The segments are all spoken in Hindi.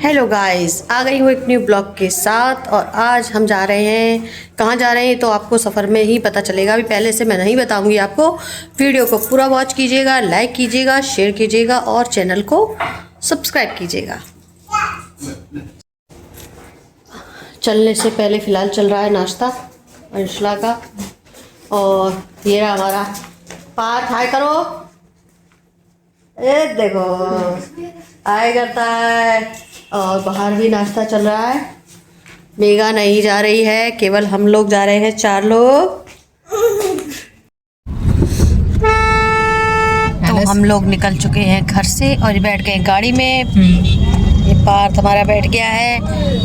हेलो गाइस, आ गई हूँ एक न्यू ब्लॉग के साथ। और आज हम जा रहे हैं, कहाँ जा रहे हैं तो आपको सफ़र में ही पता चलेगा। अभी पहले से मैं नहीं बताऊंगी आपको। वीडियो को पूरा वॉच कीजिएगा, लाइक कीजिएगा, शेयर कीजिएगा और चैनल को सब्सक्राइब कीजिएगा। चलने से पहले फ़िलहाल चल रहा है नाश्ता अंशला का। और ये रहा हमारा पार्थ। हाय करो, ए देखो हाय करता है। और बाहर भी नाश्ता चल रहा है। मेगा नहीं जा रही है, केवल हम लोग जा रहे हैं, 4 लोग। तो हम लोग निकल चुके हैं घर से और बैठ गए गाड़ी में। ये पार्थ हमारा बैठ गया है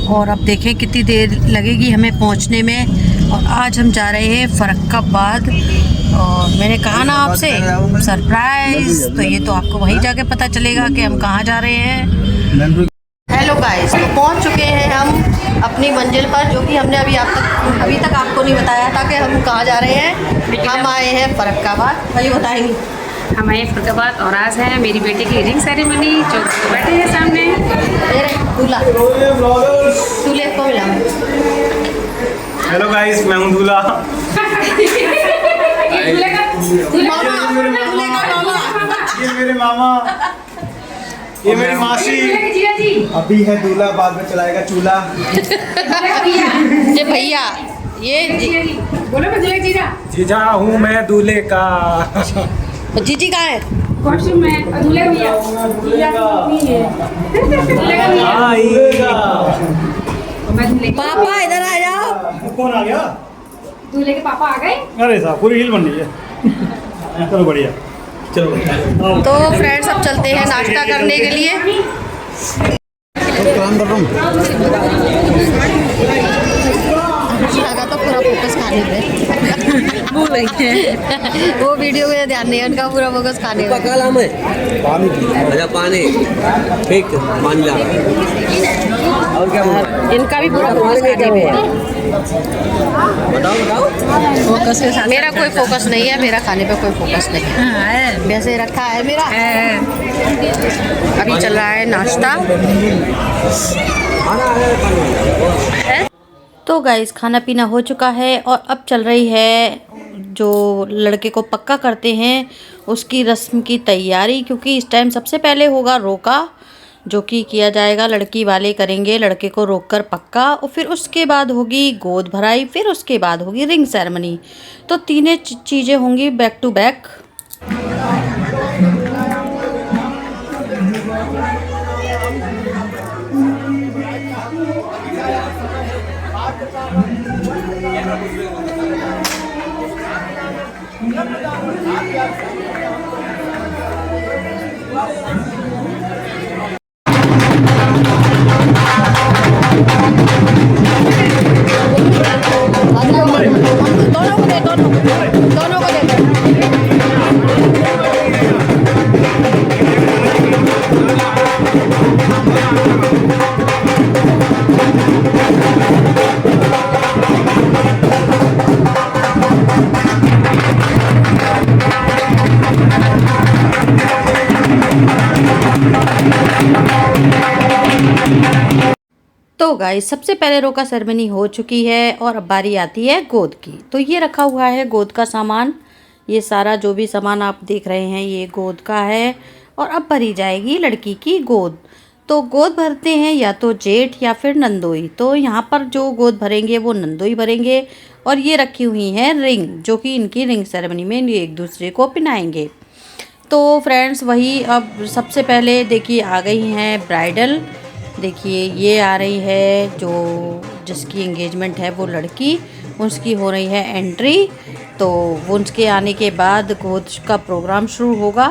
और अब देखें कितनी देर लगेगी हमें पहुंचने में। और आज हम जा रहे हैं फर्रुखाबाद। और मैंने कहा ना आपसे सरप्राइज, तो ये तो आपको वहीं जाके पता चलेगा कि हम कहाँ जा रहे हैं। हेलो गाइस, तो पहुंच चुके हैं हम अपनी मंजिल पर, जो कि हमने अभी तक आपको नहीं बताया था कि हम कहाँ जा रहे हैं। हम आए हैं फर्रुखाबाद, वही बताएंगे। हम आए फर्रुखाबाद और आज है मेरी बेटी की रिंग सेरेमनी, जो बैठे हैं सामने। दूल्हा दूल्हे को मिला। हेलो गाइस, मैं हूँ दूल्हा। ये मेरे मामा, ये मेरी मासी। अभी है दूल्हा, बाद में चलाएगा चूल्हा। ये भैया, ये बोलो जीजा। जीजा हूँ मैं दूल्हे का। जीजी कहाँ है? वॉशरूम में। दूल्हे भैया पापा इधर आ जाओ। कौन आ गया? दूल्हे के पापा आ गए। अरे साहब पूरी हिल बन रही है। चलो बढ़िया, चलो। तो फ्रेंड्स अब चलते हैं नाश्ता करने के लिए। लगा तो पूरा फोकस खाने पे भूल गई है। वो वीडियो में ध्यान नहीं है उनका, पूरा फोकस खाने पे। पका लाम है पानी, अच्छा पानी ठीक, पानी ला। और क्या इनका भी पूरा फोकस खाने पे है। बताओ फोकस के साथ मेरा कोई फोकस नहीं है, मेरा खाने पे कोई फोकस नहीं है। वैसे रखा है मेरा। अभी चल रहा है नाश्ता। तो गाइस, खाना पीना हो चुका है और अब चल रही है जो लड़के को पक्का करते हैं उसकी रस्म की तैयारी। क्योंकि इस टाइम सबसे पहले होगा रोका, जो कि किया जाएगा, लड़की वाले करेंगे लड़के को रोक कर पक्का। और फिर उसके बाद होगी गोद भराई, फिर उसके बाद होगी रिंग सेरेमनी। तो तीनों चीज़ें होंगी बैक टू बैक। दोनों को दे। तो गाइस, सबसे पहले रोका सेरेमनी हो चुकी है और अब बारी आती है गोद की। तो ये रखा हुआ है गोद का सामान। ये सारा जो भी सामान आप देख रहे हैं ये गोद का है। और अब भरी जाएगी लड़की की गोद। तो गोद भरते हैं या तो जेठ या फिर नंदोई। तो यहाँ पर जो गोद भरेंगे वो नंदोई भरेंगे। और ये रखी हुई हैं रिंग, जो कि इनकी रिंग सेरेमनी में ये एक दूसरे को पहनाएंगे। तो फ्रेंड्स, वही अब सबसे पहले देखिए आ गई हैं ब्राइडल। देखिए ये आ रही है, जो जिसकी एंगेजमेंट है वो लड़की, उसकी हो रही है एंट्री। तो वो उसके आने के बाद गोद का प्रोग्राम शुरू होगा।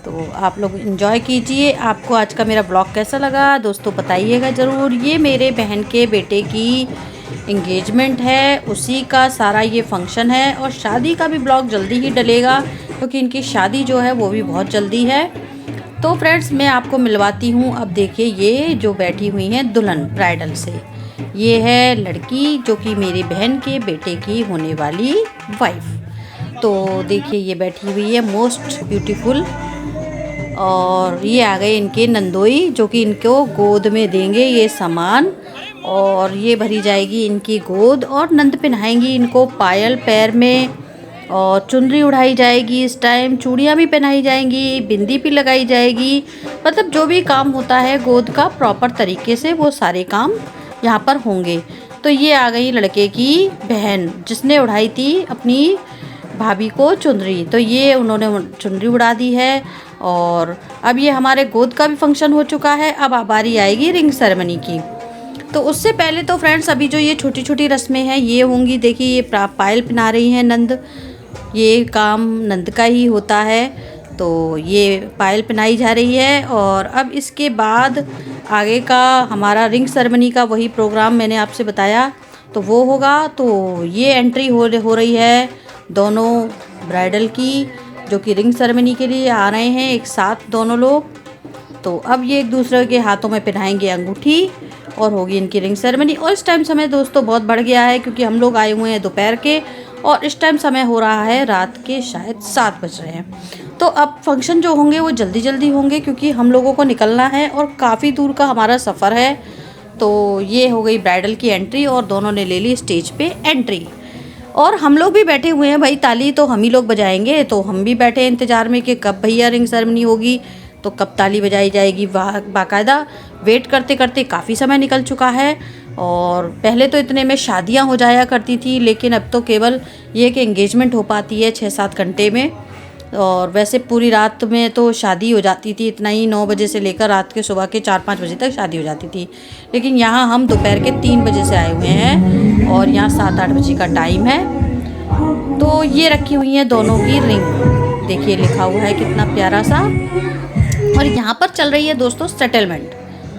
तो आप लोग एंजॉय कीजिए। आपको आज का मेरा ब्लॉग कैसा लगा दोस्तों बताइएगा ज़रूर। ये मेरे बहन के बेटे की एंगेजमेंट है, उसी का सारा ये फंक्शन है। और शादी का भी ब्लॉग जल्दी ही डलेगा, क्योंकि इनकी शादी जो है वो भी बहुत जल्दी है। तो फ्रेंड्स, मैं आपको मिलवाती हूँ। अब देखिए ये जो बैठी हुई हैं दुल्हन ब्राइडल से, ये है लड़की जो कि मेरी बहन के बेटे की होने वाली वाइफ। तो देखिए ये बैठी हुई है मोस्ट ब्यूटीफुल और ये आ गए इनके नंदोई, जो कि इनको गोद में देंगे ये सामान। और ये भरी जाएगी इनकी गोद और नंद पहनाएंगी इनको पायल पैर में, और चुनरी उड़ाई जाएगी। इस टाइम चूड़ियाँ भी पहनाई जाएंगी, बिंदी भी लगाई जाएगी। मतलब जो भी काम होता है गोद का प्रॉपर तरीके से, वो सारे काम यहाँ पर होंगे। तो ये आ गई लड़के की बहन, जिसने उड़ाई थी अपनी भाभी को चुनरी। तो ये उन्होंने चुनरी उड़ा दी है। और अब ये हमारे गोद का भी फंक्शन हो चुका है। अब बारी आएगी रिंग सेरेमनी की। तो उससे पहले तो फ्रेंड्स अभी जो ये छोटी छोटी रस्में हैं ये होंगी। देखिए ये पायल पहना रही हैं नंद, ये काम नंद का ही होता है। तो ये पायल पहनाई जा रही है। और अब इसके बाद आगे का हमारा रिंग सेरेमनी का वही प्रोग्राम मैंने आपसे बताया, तो वो होगा। तो ये एंट्री हो रही है दोनों ब्राइडल की, जो कि रिंग सेरेमनी के लिए आ रहे हैं एक साथ दोनों लोग। तो अब ये एक दूसरे के हाथों में पहनाएंगे अंगूठी और होगी इनकी रिंग सेरेमनी। और इस टाइम समय दोस्तों बहुत बढ़ गया है, क्योंकि हम लोग आए हुए हैं दोपहर के और इस टाइम समय हो रहा है रात के शायद 7 बज रहे हैं। तो अब फंक्शन जो होंगे वो जल्दी जल्दी होंगे, क्योंकि हम लोगों को निकलना है और काफ़ी दूर का हमारा सफ़र है। तो ये हो गई ब्राइडल की एंट्री और दोनों ने ले ली स्टेज पे एंट्री। और हम लोग भी बैठे हुए हैं भाई, ताली तो हम ही लोग बजाएंगे। तो हम भी बैठे हैं इंतज़ार में कि कब भैया रिंग सेरेमनी होगी, तो कब ताली बजाई जाएगी। बाकायदा वेट करते करते काफ़ी समय निकल चुका है। और पहले तो इतने में शादियां हो जाया करती थी, लेकिन अब तो केवल ये कि एंगेजमेंट हो पाती है 6-7 घंटे में। और वैसे पूरी रात में तो शादी हो जाती थी, इतना ही 9 बजे से लेकर रात के सुबह के 4-5 बजे तक शादी हो जाती थी। लेकिन यहाँ हम दोपहर के 3 बजे से आए हुए हैं और यहाँ 7-8 बजे का टाइम है। तो ये रखी हुई है दोनों की रिंग, देखिए लिखा हुआ है कितना प्यारा सा। और यहाँ पर चल रही है दोस्तों सेटलमेंट।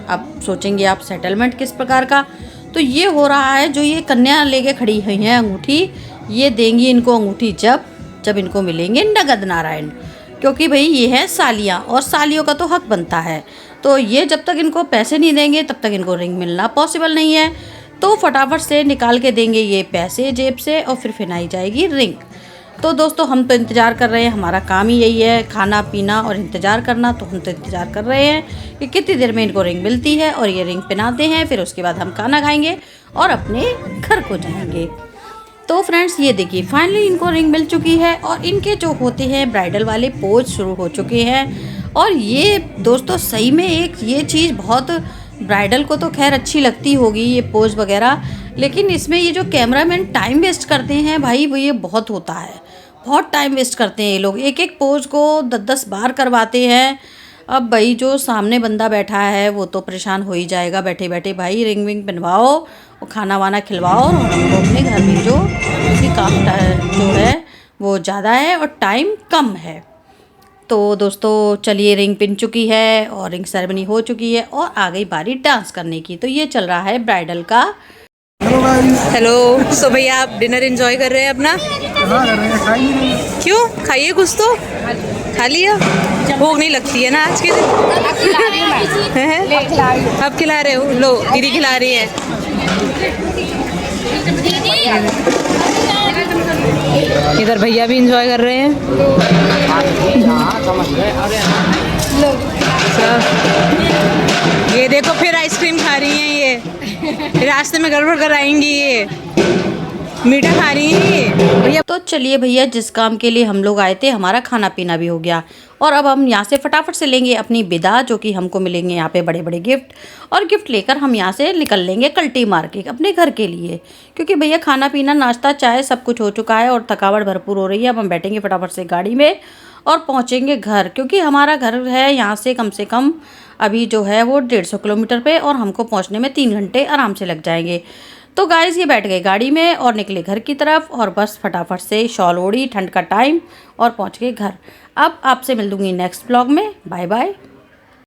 अब सोचेंगे आप सेटलमेंट किस प्रकार का, तो ये हो रहा है जो ये कन्या लेके खड़ी हुई है अंगूठी, ये देंगी इनको अंगूठी जब इनको मिलेंगे नगद नारायण। क्योंकि भाई ये है सालियाँ और सालियों का तो हक बनता है। तो ये जब तक इनको पैसे नहीं देंगे तब तक इनको रिंग मिलना पॉसिबल नहीं है। तो फटाफट से निकाल के देंगे ये पैसे जेब से और फिर पहनाई जाएगी रिंग। तो दोस्तों हम तो इंतज़ार कर रहे हैं, हमारा काम ही यही है खाना पीना और इंतज़ार करना। तो हम तो इंतज़ार कर रहे हैं कि कितनी देर में इनको रिंग मिलती है और ये रिंग पहनाते हैं। फिर उसके बाद हम खाना खाएंगे और अपने घर को जाएंगे। तो फ्रेंड्स ये देखिए फाइनली इनको रिंग मिल चुकी है और इनके जो होते हैं ब्राइडल वाले पोज शुरू हो चुके हैं। और ये दोस्तों सही में एक ये चीज़ बहुत ब्राइडल को तो खैर अच्छी लगती होगी ये पोज वगैरह, लेकिन इसमें ये जो कैमरामैन टाइम वेस्ट करते हैं भाई, वो ये बहुत होता है, बहुत टाइम वेस्ट करते हैं ये लोग। एक एक पोज को 10-10 बार करवाते हैं। अब भाई जो सामने बंदा बैठा है वो तो परेशान हो ही जाएगा बैठे बैठे। भाई रिंग विंग बनवाओ और खाना वाना खिलवाओ और हमको अपने घर भेजो, क्योंकि काम जो है वो ज़्यादा है और टाइम कम है। तो दोस्तों चलिए रिंग पिन चुकी है और रिंग सेरेमनी हो चुकी है और आ गई बारी डांस करने की। तो ये चल रहा है ब्राइडल का। हेलो। सो भैया आप डिनर एंजॉय कर रहे हैं अपना? क्यों? खाइए कुछ तो। खा लिया? भूख नहीं लगती है ना आज के दिन? अब खिला रहे हो? लो दीदी खिला रही है। इधर भैया भी एंजॉय कर रहे हैं। ये देखो फिर आइसक्रीम खा रही हैं ये, रास्ते में गड़बड़ कराएंगी ये, मीठा खा रही हैं भैया। तो चलिए भैया जिस काम के लिए हम लोग आए थे हमारा खाना पीना भी हो गया और अब हम यहाँ से फटाफट से लेंगे अपनी विदा, जो कि हमको मिलेंगे यहाँ पे बड़े बड़े गिफ्ट। और गिफ्ट लेकर हम यहाँ से निकल लेंगे कल्टी मार के अपने घर के लिए, क्योंकि भैया खाना पीना नाश्ता चाय सब कुछ हो चुका है और थकावट भरपूर हो रही है। अब हम बैठेंगे फटाफट से गाड़ी में और पहुँचेंगे घर, क्योंकि हमारा घर है यहाँ से कम अभी जो है वो 150 किलोमीटर पे और हमको पहुँचने में 3 घंटे आराम से लग जाएंगे। तो गाइस ये बैठ गए गाड़ी में और निकले घर की तरफ और बस फटाफट से शॉल ओढ़ी, ठंड का टाइम और पहुंच गए घर। अब आपसे मिल दूंगी नेक्स्ट ब्लॉग में। Bye bye.